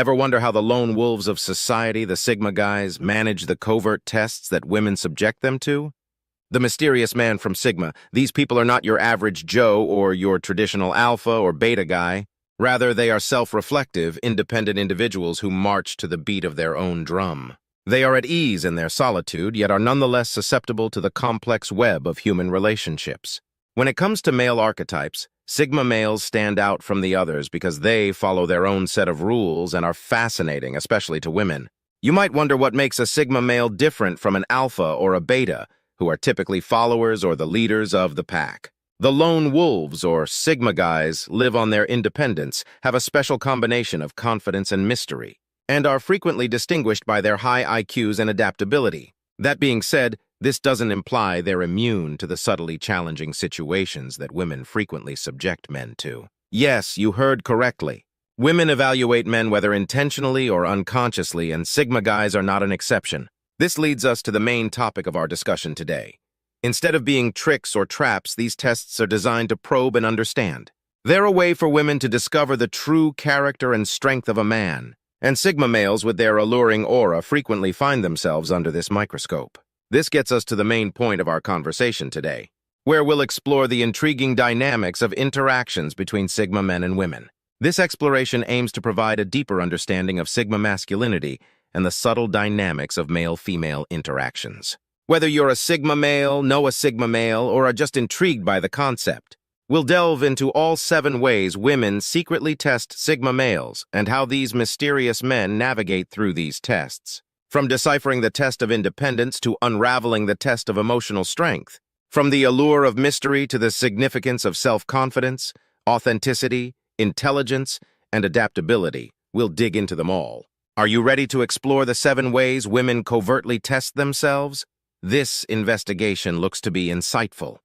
Ever wonder how the lone wolves of society, the Sigma guys, manage the covert tests that women subject them to? The mysterious man from Sigma, these people are not your average Joe or your traditional alpha or beta guy. Rather, they are self-reflective, independent individuals who march to the beat of their own drum. They are at ease in their solitude, yet are nonetheless susceptible to the complex web of human relationships. When it comes to male archetypes, Sigma males stand out from the others because they follow their own set of rules and are fascinating, especially to women. You might wonder what makes a Sigma male different from an alpha or a beta, who are typically followers or the leaders of the pack. The lone wolves, or Sigma guys, live on their independence, have a special combination of confidence and mystery, and are frequently distinguished by their high IQs and adaptability. That being said, this doesn't imply they're immune to the subtly challenging situations that women frequently subject men to. Yes, you heard correctly. Women evaluate men whether intentionally or unconsciously, and Sigma guys are not an exception. This leads us to the main topic of our discussion today. Instead of being tricks or traps, these tests are designed to probe and understand. They're a way for women to discover the true character and strength of a man, and Sigma males with their alluring aura frequently find themselves under this microscope. This gets us to the main point of our conversation today, where we'll explore the intriguing dynamics of interactions between Sigma men and women. This exploration aims to provide a deeper understanding of Sigma masculinity and the subtle dynamics of male-female interactions. Whether you're a Sigma male, know a Sigma male, or are just intrigued by the concept, we'll delve into all 7 ways women secretly test Sigma males and how these mysterious men navigate through these tests. From deciphering the test of independence to unraveling the test of emotional strength. From the allure of mystery to the significance of self-confidence, authenticity, intelligence, and adaptability, we'll dig into them all. Are you ready to explore the 7 ways women covertly test themselves? This investigation looks to be insightful.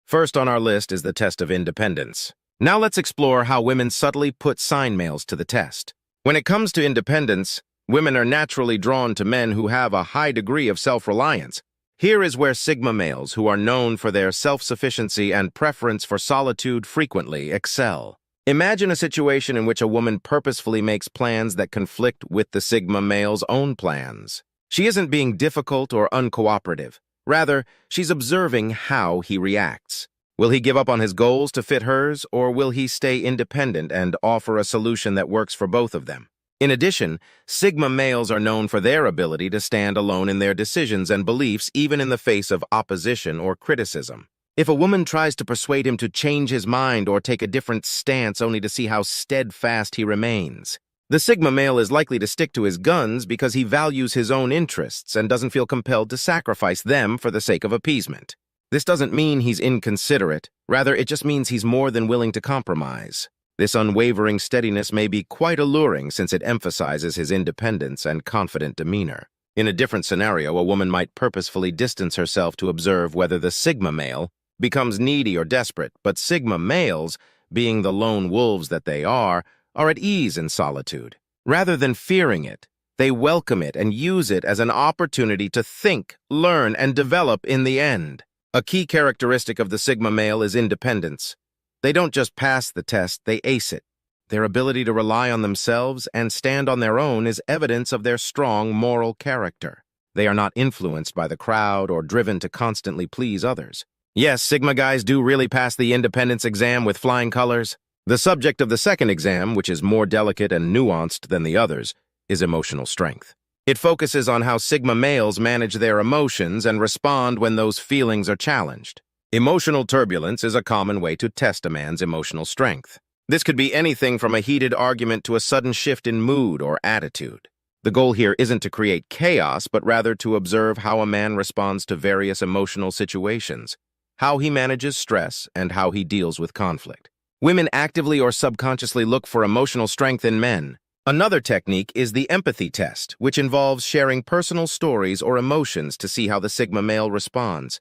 First on our list is the test of independence. Now let's explore how women subtly put sign males to the test. When it comes to independence, women are naturally drawn to men who have a high degree of self-reliance. Here is where Sigma males, who are known for their self-sufficiency and preference for solitude, frequently excel. Imagine a situation in which a woman purposefully makes plans that conflict with the Sigma male's own plans. She isn't being difficult or uncooperative. Rather, she's observing how he reacts. Will he give up on his goals to fit hers, or will he stay independent and offer a solution that works for both of them? In addition, Sigma males are known for their ability to stand alone in their decisions and beliefs even in the face of opposition or criticism. If a woman tries to persuade him to change his mind or take a different stance only to see how steadfast he remains, the Sigma male is likely to stick to his guns because he values his own interests and doesn't feel compelled to sacrifice them for the sake of appeasement. This doesn't mean he's inconsiderate. Rather, it just means he's more than willing to compromise. This unwavering steadiness may be quite alluring since it emphasizes his independence and confident demeanor. In a different scenario, a woman might purposefully distance herself to observe whether the Sigma male becomes needy or desperate, but Sigma males, being the lone wolves that they are at ease in solitude. Rather than fearing it, they welcome it and use it as an opportunity to think, learn, and develop in the end. A key characteristic of the Sigma male is independence. They don't just pass the test, they ace it. Their ability to rely on themselves and stand on their own is evidence of their strong moral character. They are not influenced by the crowd or driven to constantly please others. Yes, Sigma guys do really pass the independence exam with flying colors. The subject of the second exam, which is more delicate and nuanced than the others, is emotional strength. It focuses on how Sigma males manage their emotions and respond when those feelings are challenged. Emotional turbulence is a common way to test a man's emotional strength. This could be anything from a heated argument to a sudden shift in mood or attitude. The goal here isn't to create chaos, but rather to observe how a man responds to various emotional situations, how he manages stress, and how he deals with conflict. Women actively or subconsciously look for emotional strength in men. Another technique is the empathy test, which involves sharing personal stories or emotions to see how the Sigma male responds.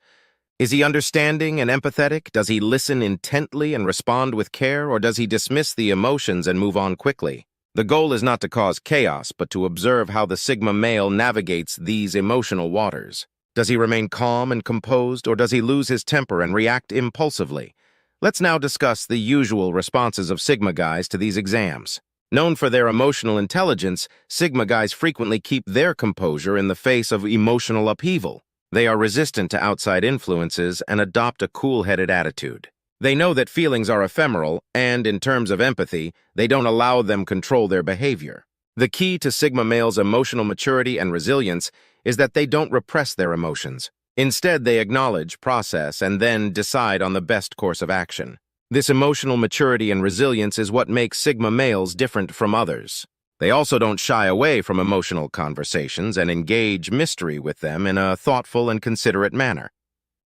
Is he understanding and empathetic? Does he listen intently and respond with care, or does he dismiss the emotions and move on quickly? The goal is not to cause chaos, but to observe how the Sigma male navigates these emotional waters. Does he remain calm and composed, or does he lose his temper and react impulsively? Let's now discuss the usual responses of Sigma guys to these exams. Known for their emotional intelligence, Sigma guys frequently keep their composure in the face of emotional upheaval. They are resistant to outside influences and adopt a cool-headed attitude. They know that feelings are ephemeral, and in terms of empathy, they don't allow them control their behavior. The key to Sigma males' emotional maturity and resilience is that they don't repress their emotions. Instead, they acknowledge, process, and then decide on the best course of action. This emotional maturity and resilience is what makes Sigma males different from others. They also don't shy away from emotional conversations and engage mystery with them in a thoughtful and considerate manner.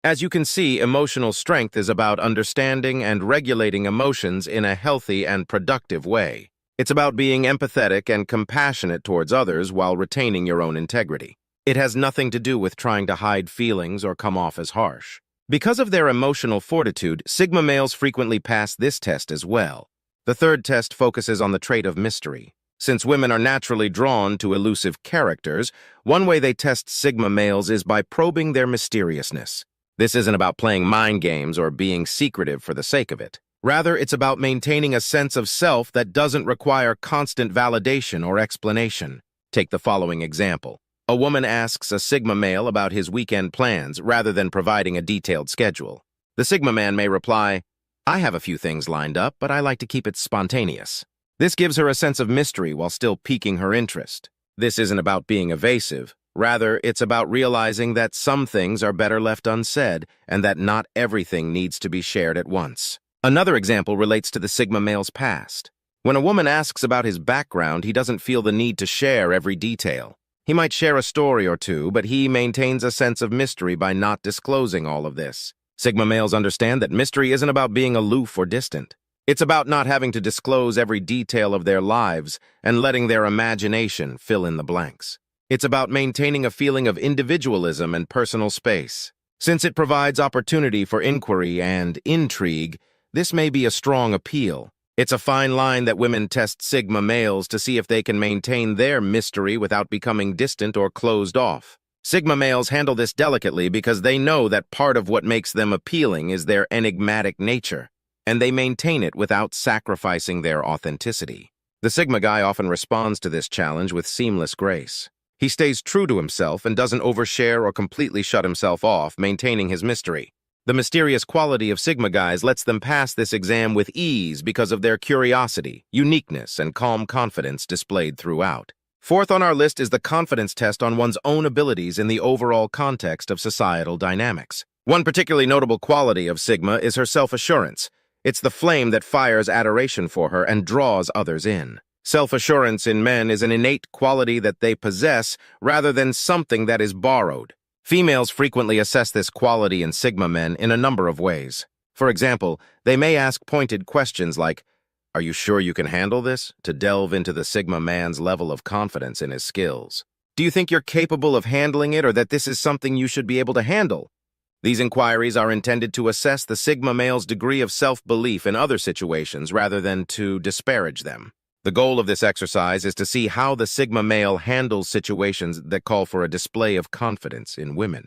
As you can see, emotional strength is about understanding and regulating emotions in a healthy and productive way. It's about being empathetic and compassionate towards others while retaining your own integrity. It has nothing to do with trying to hide feelings or come off as harsh. Because of their emotional fortitude, Sigma males frequently pass this test as well. The third test focuses on the trait of mystery. Since women are naturally drawn to elusive characters, one way they test Sigma males is by probing their mysteriousness. This isn't about playing mind games or being secretive for the sake of it. Rather, it's about maintaining a sense of self that doesn't require constant validation or explanation. Take the following example. A woman asks a Sigma male about his weekend plans rather than providing a detailed schedule. The Sigma man may reply, "I have a few things lined up, but I like to keep it spontaneous." This gives her a sense of mystery while still piquing her interest. This isn't about being evasive. Rather, it's about realizing that some things are better left unsaid and that not everything needs to be shared at once. Another example relates to the Sigma male's past. When a woman asks about his background, he doesn't feel the need to share every detail. He might share a story or two, but he maintains a sense of mystery by not disclosing all of this. Sigma males understand that mystery isn't about being aloof or distant. It's about not having to disclose every detail of their lives and letting their imagination fill in the blanks. It's about maintaining a feeling of individualism and personal space. Since it provides opportunity for inquiry and intrigue, this may be a strong appeal. It's a fine line that women test Sigma males to see if they can maintain their mystery without becoming distant or closed off. Sigma males handle this delicately because they know that part of what makes them appealing is their enigmatic nature, and they maintain it without sacrificing their authenticity. The Sigma guy often responds to this challenge with seamless grace. He stays true to himself and doesn't overshare or completely shut himself off, maintaining his mystery. The mysterious quality of Sigma guys lets them pass this exam with ease because of their curiosity, uniqueness, and calm confidence displayed throughout. Fourth on our list is the confidence test on one's own abilities in the overall context of societal dynamics. One particularly notable quality of Sigma is her self-assurance. It's the flame that fires adoration for her and draws others in. Self-assurance in men is an innate quality that they possess rather than something that is borrowed. Females frequently assess this quality in Sigma men in a number of ways. For example, they may ask pointed questions like, "Are you sure you can handle this?" to delve into the Sigma man's level of confidence in his skills. "Do you think you're capable of handling it or that this is something you should be able to handle?" These inquiries are intended to assess the Sigma male's degree of self-belief in other situations rather than to disparage them. The goal of this exercise is to see how the Sigma male handles situations that call for a display of confidence in women.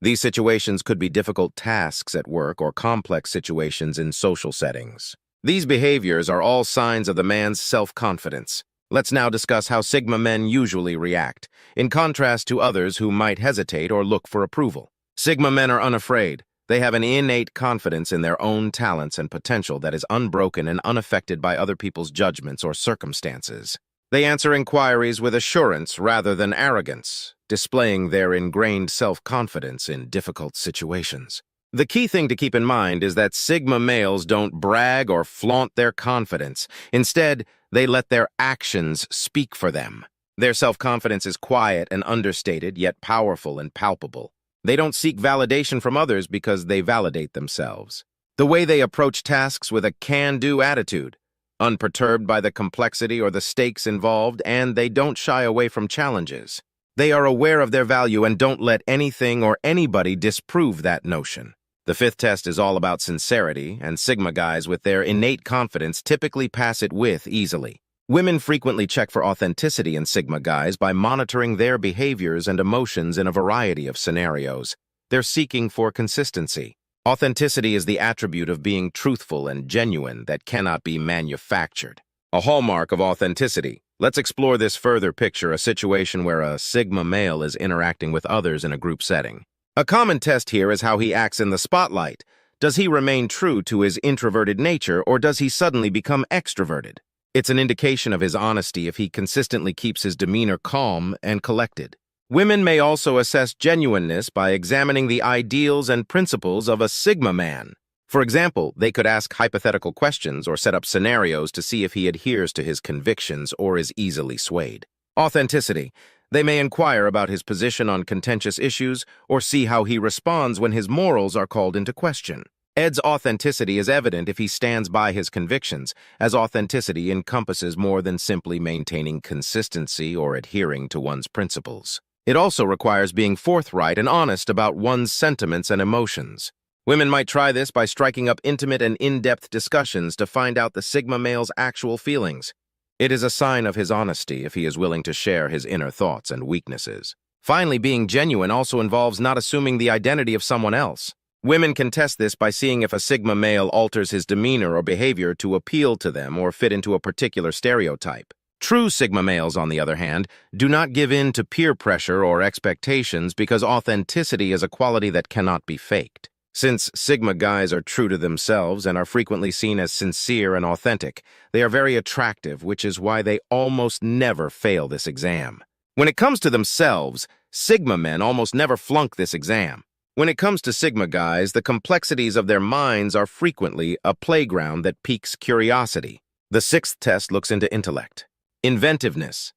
These situations could be difficult tasks at work or complex situations in social settings. These behaviors are all signs of the man's self-confidence. Let's now discuss how Sigma men usually react, in contrast to others who might hesitate or look for approval. Sigma men are unafraid. They have an innate confidence in their own talents and potential that is unbroken and unaffected by other people's judgments or circumstances. They answer inquiries with assurance rather than arrogance, displaying their ingrained self-confidence in difficult situations. The key thing to keep in mind is that Sigma males don't brag or flaunt their confidence. Instead, they let their actions speak for them. Their self-confidence is quiet and understated, yet powerful and palpable. They don't seek validation from others because they validate themselves. The way they approach tasks with a can-do attitude, unperturbed by the complexity or the stakes involved, and they don't shy away from challenges. They are aware of their value and don't let anything or anybody disprove that notion. The fifth test is all about sincerity, and Sigma guys with their innate confidence typically pass it with easily. Women frequently check for authenticity in Sigma guys by monitoring their behaviors and emotions in a variety of scenarios. They're seeking for consistency. Authenticity is the attribute of being truthful and genuine that cannot be manufactured. a hallmark of authenticity. Let's explore this further. Picture a situation where a Sigma male is interacting with others in a group setting. A common test here is how he acts in the spotlight. Does he remain true to his introverted nature, or does he suddenly become extroverted? It's an indication of his honesty if he consistently keeps his demeanor calm and collected. Women may also assess genuineness by examining the ideals and principles of a Sigma man. For example, they could ask hypothetical questions or set up scenarios to see if he adheres to his convictions or is easily swayed. Authenticity. They may inquire about his position on contentious issues or see how he responds when his morals are called into question. Ed's authenticity is evident if he stands by his convictions, as authenticity encompasses more than simply maintaining consistency or adhering to one's principles. It also requires being forthright and honest about one's sentiments and emotions. Women might try this by striking up intimate and in-depth discussions to find out the Sigma male's actual feelings. It is a sign of his honesty if he is willing to share his inner thoughts and weaknesses. Finally, being genuine also involves not assuming the identity of someone else. Women can test this by seeing if a Sigma male alters his demeanor or behavior to appeal to them or fit into a particular stereotype. True Sigma males, on the other hand, do not give in to peer pressure or expectations because authenticity is a quality that cannot be faked. Since Sigma guys are true to themselves and are frequently seen as sincere and authentic, they are very attractive, which is why they almost never fail this exam. When it comes to themselves, Sigma men almost never flunk this exam. When it comes to Sigma guys, the complexities of their minds are frequently a playground that piques curiosity. The sixth test looks into intellect. Inventiveness.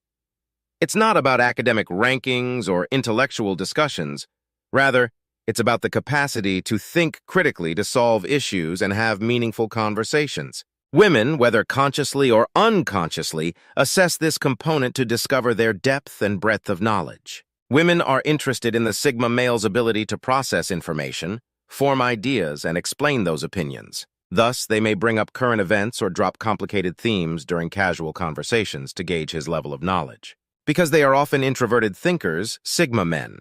It's not about academic rankings or intellectual discussions. Rather, it's about the capacity to think critically to solve issues and have meaningful conversations. Women, whether consciously or unconsciously, assess this component to discover their depth and breadth of knowledge. Women are interested in the Sigma male's ability to process information, form ideas, and explain those opinions. Thus, they may bring up current events or drop complicated themes during casual conversations to gauge his level of knowledge. Because they are often introverted thinkers, Sigma men,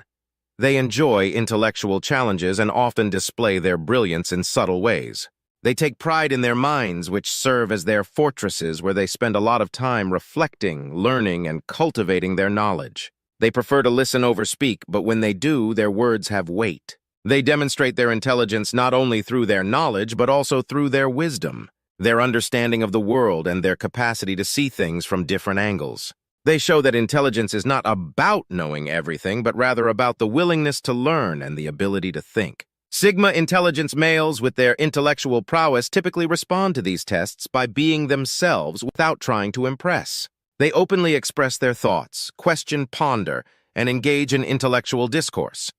they enjoy intellectual challenges and often display their brilliance in subtle ways. They take pride in their minds, which serve as their fortresses where they spend a lot of time reflecting, learning, and cultivating their knowledge. They prefer to listen over speak, but when they do, their words have weight. They demonstrate their intelligence not only through their knowledge, but also through their wisdom, their understanding of the world, and their capacity to see things from different angles. They show that intelligence is not about knowing everything, but rather about the willingness to learn and the ability to think. Sigma intelligence males with their intellectual prowess typically respond to these tests by being themselves without trying to impress. They openly express their thoughts, question, ponder, and engage in intellectual discourse.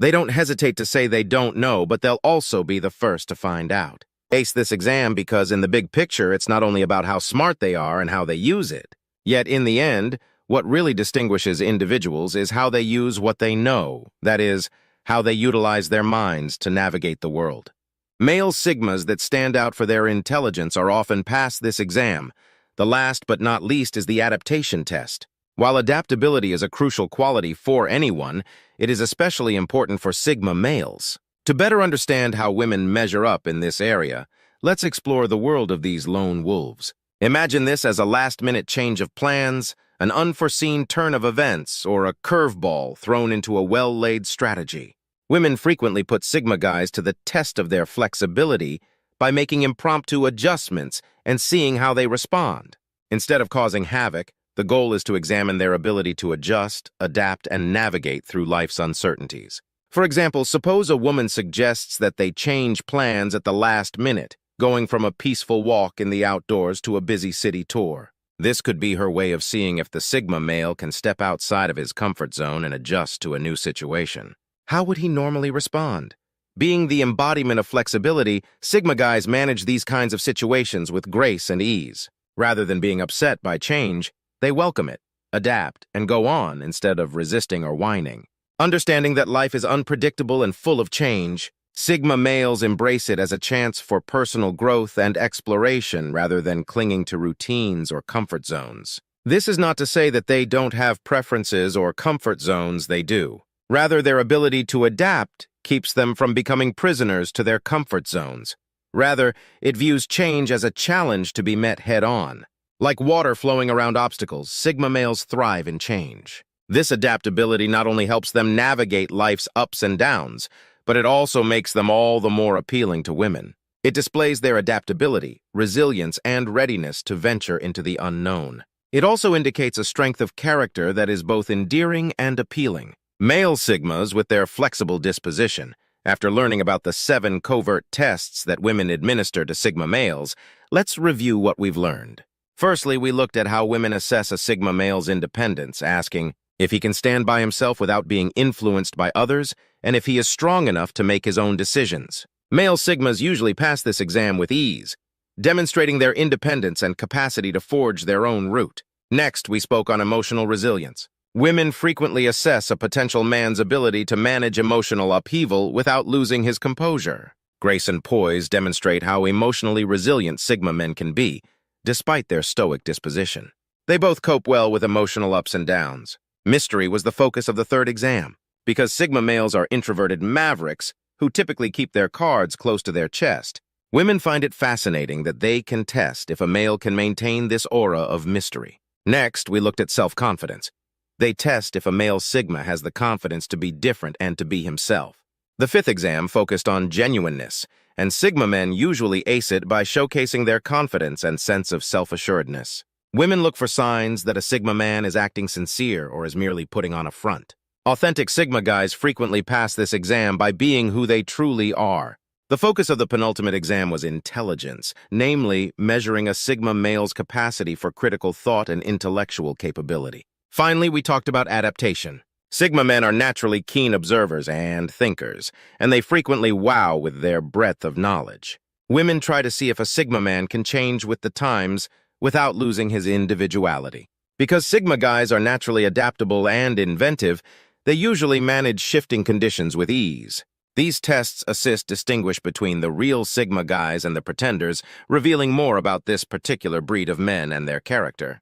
They don't hesitate to say they don't know, but they'll also be the first to find out. Ace this exam because in the big picture, it's not only about how smart they are and how they use it. Yet in the end, what really distinguishes individuals is how they use what they know, that is, how they utilize their minds to navigate the world. Male Sigmas that stand out for their intelligence are often past this exam. The last but not least is the adaptation test. While adaptability is a crucial quality for anyone, it is especially important for Sigma males. To better understand how women measure up in this area, let's explore the world of these lone wolves. Imagine this as a last-minute change of plans, an unforeseen turn of events, or a curveball thrown into a well-laid strategy. Women frequently put Sigma guys to the test of their flexibility by making impromptu adjustments and seeing how they respond. Instead of causing havoc, the goal is to examine their ability to adjust, adapt, and navigate through life's uncertainties. For example, suppose a woman suggests that they change plans at the last minute, going from a peaceful walk in the outdoors to a busy city tour. This could be her way of seeing if the Sigma male can step outside of his comfort zone and adjust to a new situation. How would he normally respond? Being the embodiment of flexibility, Sigma guys manage these kinds of situations with grace and ease. Rather than being upset by change, they welcome it, adapt, and go on instead of resisting or whining. Understanding that life is unpredictable and full of change, Sigma males embrace it as a chance for personal growth and exploration rather than clinging to routines or comfort zones. This is not to say that they don't have preferences or comfort zones, they do. Rather, their ability to adapt keeps them from becoming prisoners to their comfort zones. Rather, it views change as a challenge to be met head-on. Like water flowing around obstacles, Sigma males thrive in change. This adaptability not only helps them navigate life's ups and downs, but it also makes them all the more appealing to women. It displays their adaptability, resilience, and readiness to venture into the unknown. It also indicates a strength of character that is both endearing and appealing. Male Sigmas, with their flexible disposition, after learning about the 7 covert tests that women administer to Sigma males, let's review what we've learned. Firstly, we looked at how women assess a Sigma male's independence, asking if he can stand by himself without being influenced by others, and if he is strong enough to make his own decisions. Male Sigmas usually pass this exam with ease, demonstrating their independence and capacity to forge their own route. Next, we spoke on emotional resilience. Women frequently assess a potential man's ability to manage emotional upheaval without losing his composure. Grace and poise demonstrate how emotionally resilient Sigma men can be, despite their stoic disposition. They both cope well with emotional ups and downs. Mystery was the focus of the third exam, because Sigma males are introverted mavericks who typically keep their cards close to their chest. Women find it fascinating that they can test if a male can maintain this aura of mystery. Next, we looked at self-confidence. They test if a male Sigma has the confidence to be different and to be himself. The fifth exam focused on genuineness, and Sigma men usually ace it by showcasing their confidence and sense of self-assuredness. Women look for signs that a Sigma man is acting sincere or is merely putting on a front. Authentic Sigma guys frequently pass this exam by being who they truly are. The focus of the penultimate exam was intelligence, namely measuring a Sigma male's capacity for critical thought and intellectual capability. Finally, we talked about adaptation. Sigma men are naturally keen observers and thinkers, and they frequently wow with their breadth of knowledge. Women try to see if a Sigma man can change with the times without losing his individuality. Because Sigma guys are naturally adaptable and inventive, they usually manage shifting conditions with ease. These tests assist distinguish between the real Sigma guys and the pretenders, revealing more about this particular breed of men and their character.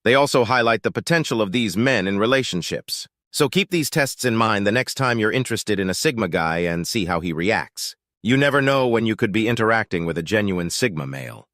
They also highlight the potential of these men in relationships. So keep these tests in mind the next time you're interested in a Sigma guy and see how he reacts. You never know when you could be interacting with a genuine Sigma male.